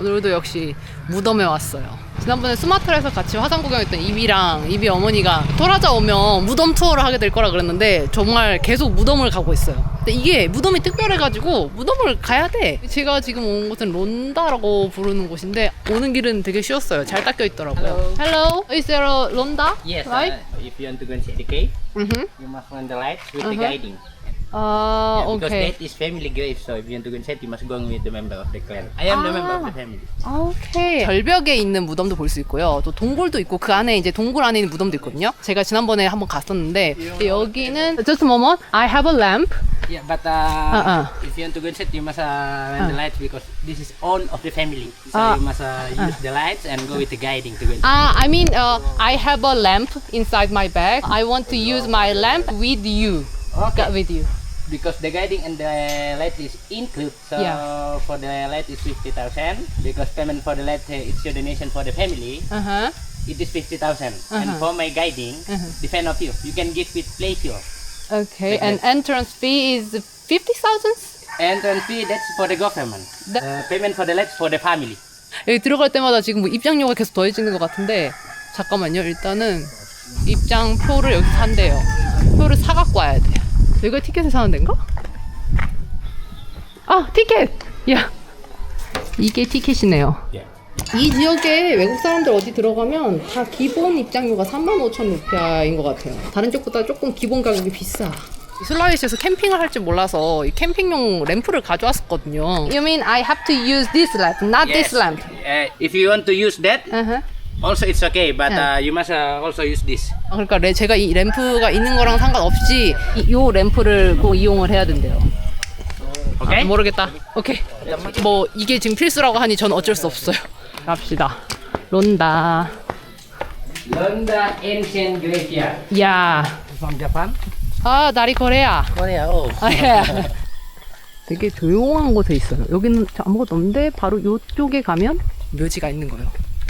오늘도 역시 무덤에 왔어요. 지난번에 스마트에서 같이 화산 구경했던 이비랑 이비 어머니가 토라자 오면 무덤 투어를 하게 될 거라 그랬는데 정말 계속 무덤을 가고 있어요. 근데 이게 무덤이 특별해가지고 무덤을 가야 돼. 제가 지금 온 곳은 론다라고 부르는 곳인데 오는 길은 되게 쉬웠어요. 잘 닦여 있더라고요. Hello, is there a 론다? Yes, right? if you want to go and see the cave, Mm-hmm. you must run the lights with the guiding. Because okay. that is family grave, so if you want to go inside, you must go with the member of the clan. I am the member of the family. 오케이. 절벽에 있는 무덤도 볼 수 있고요. 또 동굴도 있고 그 안에 이제 동굴 안에 있는 무덤도 있거든요. 제가 지난번에 한번 갔었는데 여기는 just a moment. I have a lamp. Yeah, but if you want to go inside, you must run the lights because this is all of the family. So you must use the lights and go with the guiding to go inside. I mean, I have a lamp inside my bag. I want to use my lamp with you. Okay. With you. Because the guiding and the light is included, so Yeah. for the light is 50,000. Because payment for the light it's your donation for the family. Uh-huh. It is 50,000. And for my guiding, depend of you. You can give with pleasure. Okay. Like And that. entrance fee is 50,000? Entrance fee that's for the government. Payment for the lights for the family. 여기 들어갈 때마다 지금 뭐 입장료가 계속 더해지는 것 같은데 잠깐만요. 일단은 입장표를 여기서 산대요. 표를 사갖고 와야 돼요. 여기가 티켓을 사는 데인가? 아, 티켓! 야, 이게 티켓이네요. Yeah. 이 지역에 외국 사람들 어디 들어가면 다 기본 입장료가 35,000루피아인 것 같아요. 다른 쪽보다 조금 기본 가격이 비싸. 슬라이시에서 캠핑을 할 줄 몰라서 이 캠핑용 램프를 가져왔었거든요. You mean I have to use this lamp, not this lamp? If you want to use that, Uh-huh. also it's okay. But you must also use this. 그러니까 제가 이 램프가 있는 거랑 상관없이 이 램프를 꼭 이용을 해야 된대요. Okay? 모르겠다. 오케이. 뭐 이게 지금 필수라고 하니 전 어쩔 수 없어요. 갑시다. 론다. Londa Ancient Graveyard 야. from Japan. 아, 나리 코레아. Korea. Oh. 되게 조용한 곳에 있어요. 여기는 아무것도 없는데 바로 이쪽에 가면 묘지가 있는 거예요.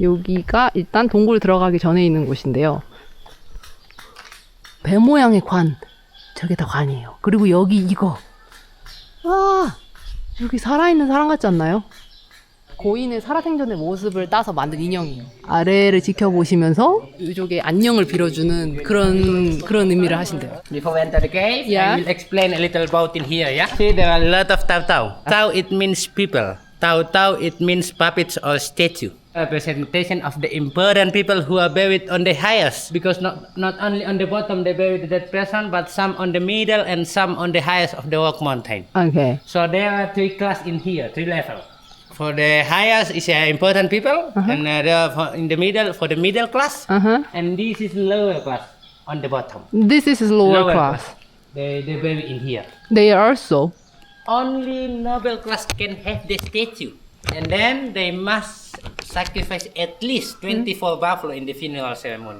여기가 일단 동굴 들어가기 전에 있는 곳인데요. 배 모양의 관. 저게 다 관이에요. 그리고 여기 이거. 와, 여기 살아있는 사람 같지 않나요? 고인의 살아생전의 모습을 따서 만든 인형이에요. 아래를 지켜보시면서 이쪽에 안녕을 빌어주는 그런 의미를 하신대요. Before we enter the cave, Yeah. I will explain a little about in here. Yeah. See, there are a lot of Tao Tao. Tao it means people. Tao Tao it means puppets or statue. Representation of the important people who are buried on the highest. Because not only on the bottom they buried that person, but some on the middle and some on the highest of the rock mountain. 오케이. So there are three classes in here, three levels. For the highest is important people, and in the middle for the middle class, and this is lower class on the bottom. This is lower class. They bury in here. They are also. Only noble class can have the statue, and then they must sacrifice at least 24 buffalo in the funeral ceremony.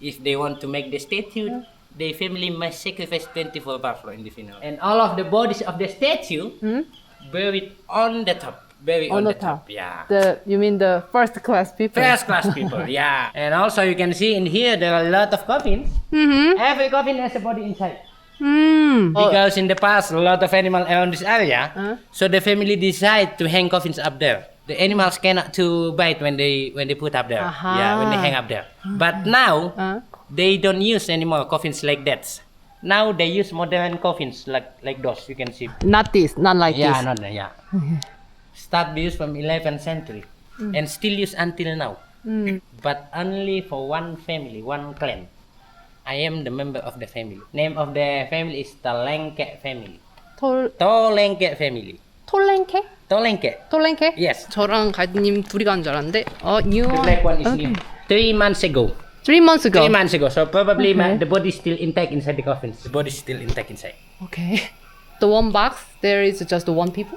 If they want to make the statue, the family must sacrifice 24 buffalo in the funeral. And all of the bodies of the statue buried on the top. Very on the top. Yeah. You mean the first class people? First class people, yeah. And also you can see in here there are a lot of coffins. Every coffin has a body inside. Because in the past a lot of animals around this area, so the family decide to hang coffins up there. The animals cannot to bite when they put up there. Yeah, when they hang up there. But now they don't use anymore coffins like that. Now they use modern coffins like those you can see. Not this, not like Yeah, this. not yeah. Start used from 11th century and still used until now. But only for one family, one clan. I am the member of the family. Name of the family is Tolengke family. Tolengke family. 톨랭케? Tolengke. 톨랭케? Yes. 저랑 가이드님 둘이 가는 줄 알았는데 new The black one is new. 3 months ago. 3 months ago. 3 months ago. So probably the body is still intact inside the coffins. The body is still intact inside. Okay. The one box, there is just one people?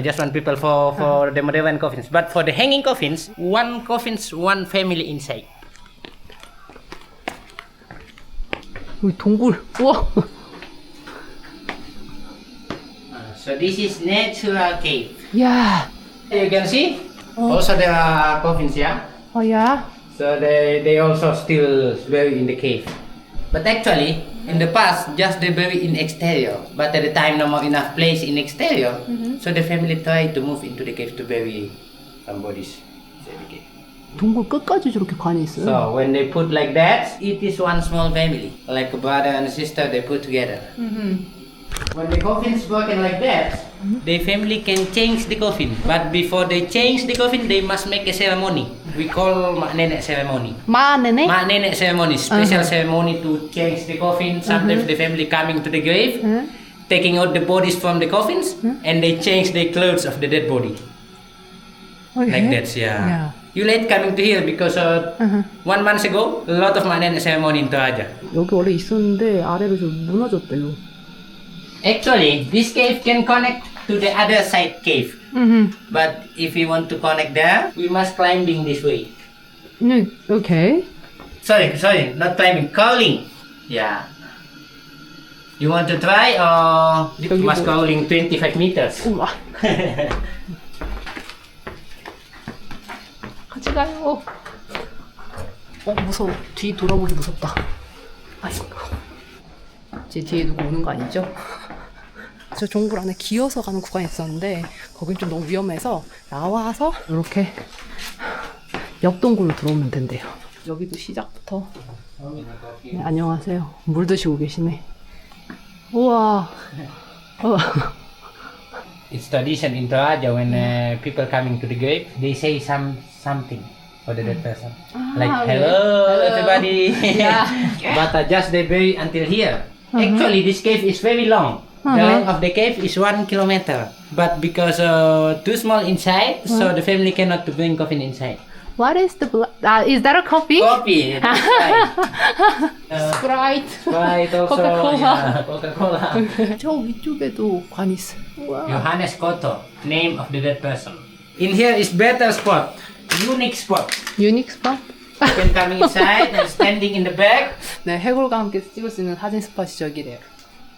Just one people for the modern coffins. But for the hanging coffins, one coffins, one family inside. 여기 동굴. 우와. So this is natural cave. 야. You can see. Also there are coffins, yeah. 야. So they also still bury in the cave. But actually, in the past, just they bury in exterior. But at the time, no more enough place in exterior. So the family tried to move into the cave to bury some bodies inside the cave. 동굴 끝까지 저렇게 관이 있어요. So when they put like that, it is one small family, like a brother and a sister. They put together. When the coffin is broken like that, the family can change the coffin. But before they change the coffin, they must make a ceremony. We call mak nenek ceremony. 마네네? Mak nenek ceremony, special ceremony to change the coffin. Sometimes the family coming to the grave, taking out the bodies from the coffins, and they change the clothes of the dead body. Like that, yeah. You late coming to here because 1 month ago, a lot of mak nenek ceremony in Toraja. 여기 원래 있었는데 아래로 좀 무너졌대요. Actually, this cave can connect to the other side cave. But if we want to connect there, we must climbing this way. 네, 오케이. Sorry, not climbing, crawling. Yeah. You want to try or you must crawling 25 meters? 우와. 같이 가요. 무서워. 뒤 돌아보기 무섭다. 아이고. 제 뒤에 누구 오는 거 아니죠? 저 동굴 안에 기어서 가는 구간이 있었는데 거긴 좀 너무 위험해서 나와서 이렇게 옆 동굴로 들어오면 된대요. 여기도 시작부터. 네, 안녕하세요. 물 드시고 계시네. 우와. It's tradition in Toraja when people coming to the grave, they say something for the dead person. Like, hello everybody. Yeah. But just they bury until here. Actually, this cave is very long. The length of the cave is 1 kilometer. But because too small inside, so the family cannot to bring coffin inside. What is the is that a coffee? Coffee. That's right. Sprite. Sprite also. Coca-Cola. Yeah, Coca-Cola. 저 위쪽에도 관이 있어. 우와. Johannes Cotto, name of the dead person. In here is better spot, unique spot. 유닉 스팟? You can come inside and standing in the back. 네, 해골과 함께 찍을 수 있는 사진 스팟이 저기래요.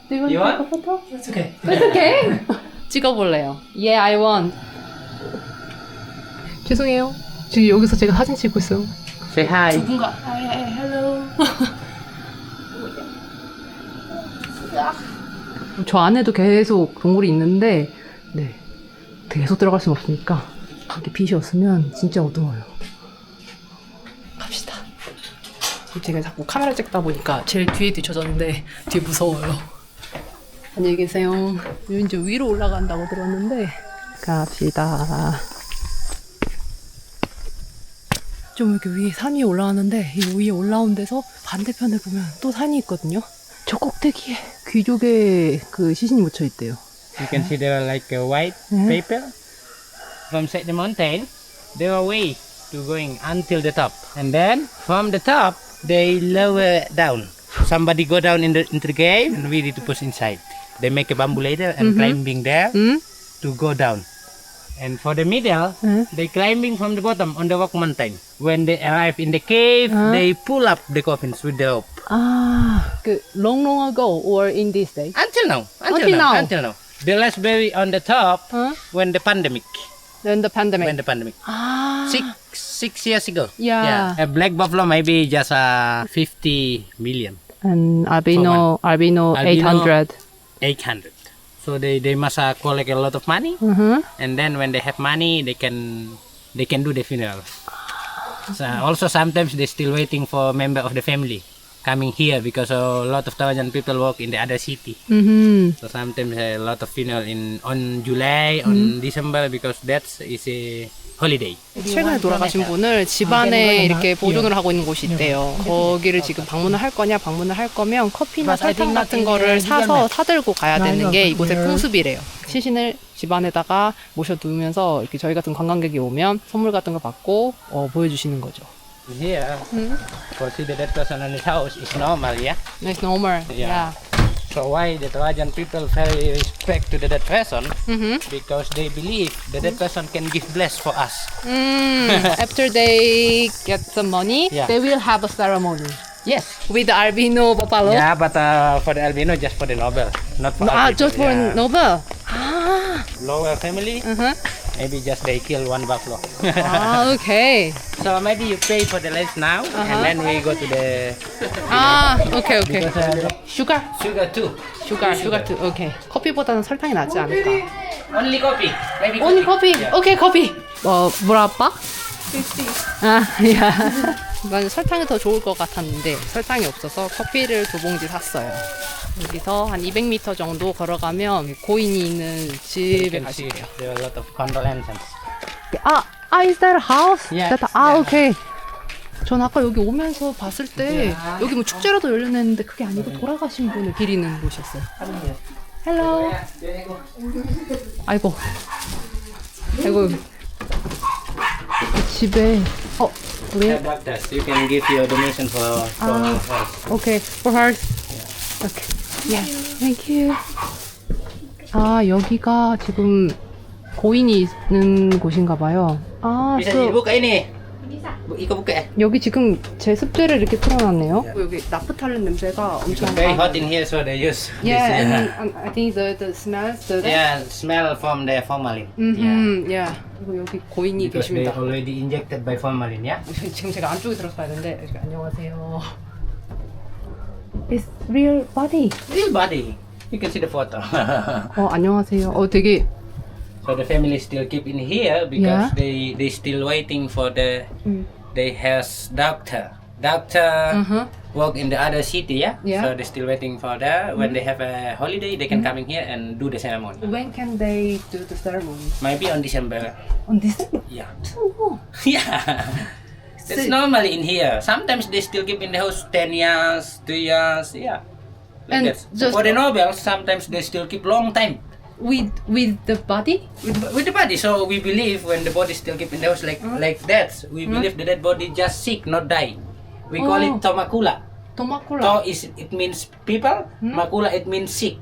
Do you You want to take a photo? It's okay. It's okay. 찍어볼래요. Yeah, I want. 죄송해요. 지금 여기서 제가 사진 찍고 있어요. Say hi. 누군가. Hello. 저 안에도 계속 동굴이 있는데, 네, 계속 들어갈 수는 없으니까 이렇게 빛이 없으면 진짜 어두워요. 갑시다. 제가 자꾸 카메라 찍다 보니까 제일 뒤에 뒤쳐졌는데 뒤에 무서워요. 안녕히 계세요. 이제 위로 올라간다고 들었는데 갑시다. 좀 이렇게 위에 산 위에 올라왔는데 이 위에 올라온 데서 반대편을 보면 또 산이 있거든요. 저 꼭대기에 귀족의 그 시신이 묻혀 있대요. You can see there are like a white paper. From side the mountain, there are way to going until the top. And then from the top, they lower down. Somebody go down into the cave and we need to push inside. They make a bamboo ladder and climbing there to go down. And for the middle, they climbing from the bottom on the rock mountain. When they arrive in the cave, they pull up the coffins with the rope. 아, 그 long ago or in this day? Until now. Until now. The last bury on the top when the pandemic. Then the pandemic. When the pandemic. 아, 6 years ago. Yeah. A black buffalo maybe just 50 million. and albino 800. 800. So they must collect a lot of money. And then when they have money, they can do the funeral. So also sometimes they still waiting for a member of the family coming here because a lot of Tawajan people work in the other city. So sometimes a lot of funeral on July, on December because that is a holiday. 최근에 돌아가신 분을 집안에 이렇게 보존을 하고 있는 곳이 있대요. 거기를 지금 방문을 할 거냐, 방문을 할 거면 커피나 설탕 같은 거를 사서 사들고 가야 되는 게 이곳의 풍습이래요. 시신을 집안에다가 모셔두면서 이렇게 저희 같은 관광객이 오면 선물 같은 거 받고 보여주시는 거죠. Here, for see the dead person in his house is normal, yeah? It's normal. Yeah. So why the Tawajan people very respect to the dead person? Because they believe the dead person can give bless for us. After they get some money, Yeah. they will have a ceremony Yes. with the albino buffalo. Yeah, but for the albino, just for the noble, not for other just people, for yeah. noble. Lower family, maybe just they kill one buffalo. Okay. So maybe you pay for the lens now, and then we go to the Okay. because, Sugar. sugar too. Sugar too. Okay. 커피보다는 설탕이 낫지 않을까? Only coffee. Maybe Only coffee. Yeah. Okay, coffee. 브라빠? 50. 아, 야. 난 설탕이 더 좋을 것 같았는데 설탕이 없어서 커피를 2봉지 샀어요. 여기서 한 200m 정도 걸어가면 고인이 있는 집에 You can see 가실게요. there are a lot of condolences. Is that a house? Yes, 오케이. 전 아까 여기 오면서 봤을 때 여기 뭐 축제라도 열렸는데 그게 아니고 돌아가신 분을 기리는 곳이었어요. 헬로. 아이고. 집에 우리 Yeah, doctors, you can give your donation for us. 오케이. For her. 오케이. Yes. Thank you. 여기가 지금 고인이 있는 곳인가 봐요. Bisa dibuka ini. Iko buka. 여기 지금 제 습제를 이렇게 틀어놨네요. 여기 나프탈렌 냄새가 엄청 It's very hot in here, so they use Yeah, this. and I think the smells Yeah, smell from the formalin. yeah. 그리고 여기 고인이 Because they 계십니다. already injected by formalin, yeah. 지금 제가 안쪽에 들어서 봐야 되는데 여기 안녕하세요. It's real body. Real body. You can see the photo. 안녕하세요. 되게 So the family still keep in here because Yeah. they still waiting for the they has doctor. Doctor work in the other city, yeah. Yeah. So they still waiting for that. When they have a holiday, they can come in here and do the ceremony. when can they do the ceremony? Maybe on December. On December. Yeah. Yeah. It's normally in here. Sometimes they still keep in the house 10 years, 2 years, yeah. Like And that. just- For the nobles, sometimes they still keep long time. With the body? With the body, so we believe when the body still keep in the house like that, we believe the dead body just sick, not die. We call it tomakula. 토마콜라. To is it means people, makula it means sick.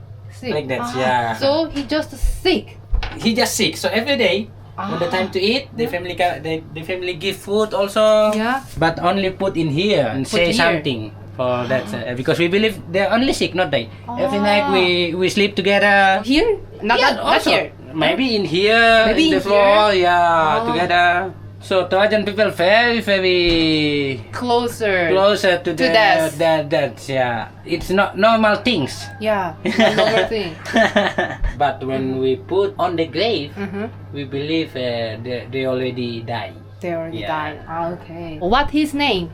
Like that, yeah. So he just sick. He just sick. So every day, when the time to eat, the family the family give food also. Yeah. But only put in here and Put say here. something for that because we believe they're only sick, not die. Every night we sleep together. Here? Not Also, here. maybe in here, Maybe in the in floor, here? yeah, together. So Trojan people very Closer. closer to the death. that, yeah. It's not normal things. Yeah. Another thing. But when we put on the grave, Mm-hmm. we believe they already die. They already Yeah. died. Okay. What his name?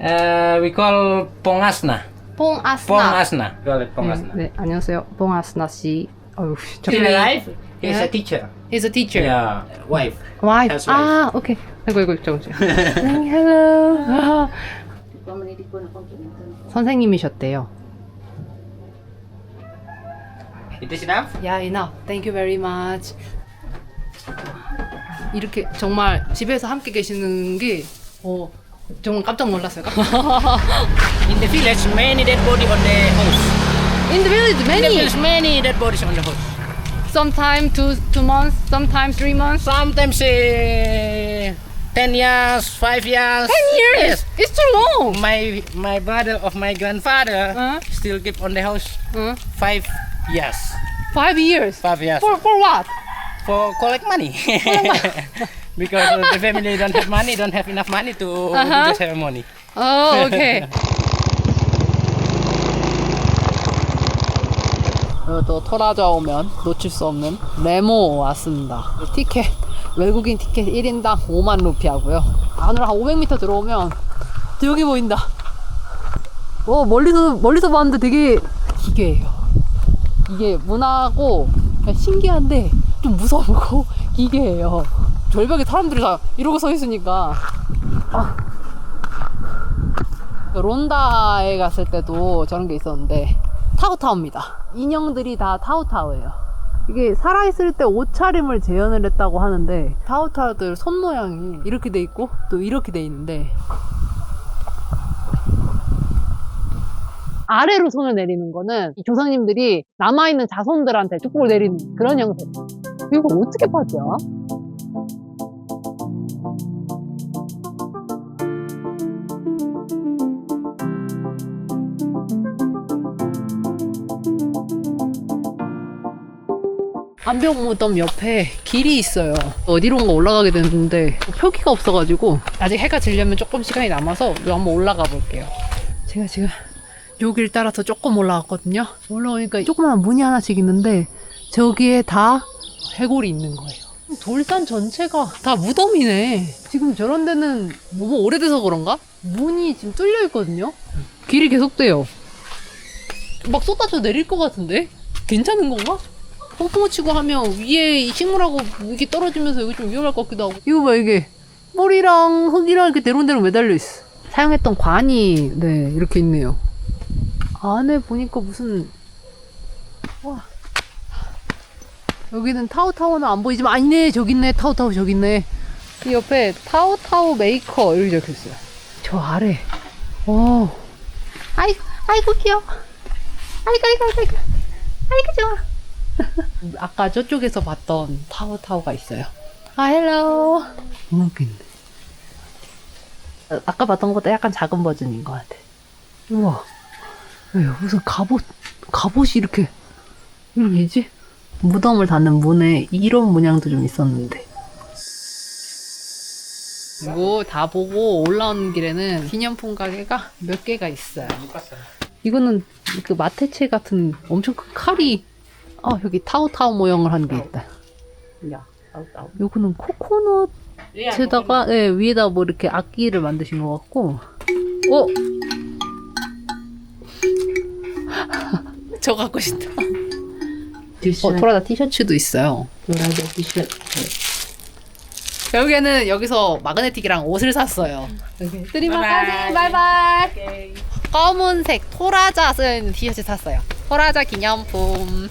We call Pongasna. 뽕아스나. Pongasna. We call it Pongasna. 네, 안녕하세요. 뽕아스나 씨. 어휴, Still alive? He's Yeah. a teacher. He's a teacher. Yeah, wife. Wife. Housewife. 오케이. 아이고, 잠깐만요. Hello. 선생님이셨대요. It is enough? Yeah, enough. Thank you very much. 이렇게 정말 집에서 함께 계시는 게 정말 깜짝 놀랐어요. In the village, many dead body on the house. In the village, In the many. village, many dead bodies on the house. Sometimes 2 months, sometimes 3 months. Sometimes 10 years, 5 years. 10 years. Yes. It's too long. My brother of my grandfather still keep on the house 5 years. 5 years. 5 years. For what? For collect money. Because the family don't have money, don't have enough money to do the ceremony. 오케이. 또 토라자 오면 놓칠 수 없는 레모 왔습니다. 티켓, 외국인 티켓 1인당 5만 루피 하고요. 안으로 한 500m 들어오면 또 여기 보인다. 멀리서 봤는데 되게 기괴해요. 이게 문화고 신기한데 좀 무서우고 기괴해요. 절벽에 사람들이 다 이러고 서 있으니까. 론다에 갔을 때도 저런 게 있었는데 타오타오입니다. 인형들이 다 타오타오예요. 이게 살아있을 때 옷차림을 재현을 했다고 하는데 타오타오들 손 모양이 이렇게 돼 있고 또 이렇게 돼 있는데 아래로 손을 내리는 거는 이 조상님들이 남아있는 자손들한테 축복을 내리는 그런 형태. 이거 어떻게 파죠? 암벽무덤 옆에 길이 있어요. 어디론가 올라가게 됐는데 표기가 없어가지고 아직 해가 지려면 조금 시간이 남아서 한번 올라가 볼게요. 제가 지금 요 길 따라서 조금 올라왔거든요. 올라오니까 조그만 문이 하나씩 있는데 저기에 다 해골이 있는 거예요. 돌산 전체가 다 무덤이네. 지금 저런 데는 너무 오래돼서 그런가? 문이 지금 뚫려 있거든요. 길이 계속돼요. 막 쏟아져 내릴 것 같은데? 괜찮은 건가? 펑펑 치고 하면 위에 이 식물하고 이게 떨어지면서 여기 좀 위험할 것 같기도 하고. 이거 봐, 이게 뿌리랑 흙이랑 이렇게 대롱대롱 매달려 있어. 사용했던 관이 네 이렇게 있네요. 안에 보니까 무슨 와, 여기는 타오타오는 안 보이지만 아니네, 저기 있네. 타오타오 저기 있네. 이 옆에 타오타오 메이커 이렇게 적혀있어요. 저 아래. 아이고 귀여워. 아이고 좋아. 아까 저쪽에서 봤던 타오타오가 있어요. 헬로. 너무 웃긴데. 아까 봤던 것보다 약간 작은 버전인 것 같아. 우와. 무슨 갑옷이 이렇게 이지? 무덤을 닫는 문에 이런 문양도 좀 있었는데. 이거 다 보고 올라오는 길에는 기념품 가게가 몇 개가 있어요. 이거는 그 마테체 같은 엄청 큰 칼이 여기 타오타오 모형을 한 게 있다. 요거는 코코넛에다가 위에다 뭐 이렇게 악기를 만드신 것 같고. 저 갖고 싶다. 토라자 티셔츠도 있어요. 토라자 티셔츠. 결국에는 여기서 마그네틱이랑 옷을 샀어요. 스리마카세 바이바이. 검은색 토라자 쓰여있는 티셔츠 샀어요. 토라자 기념품.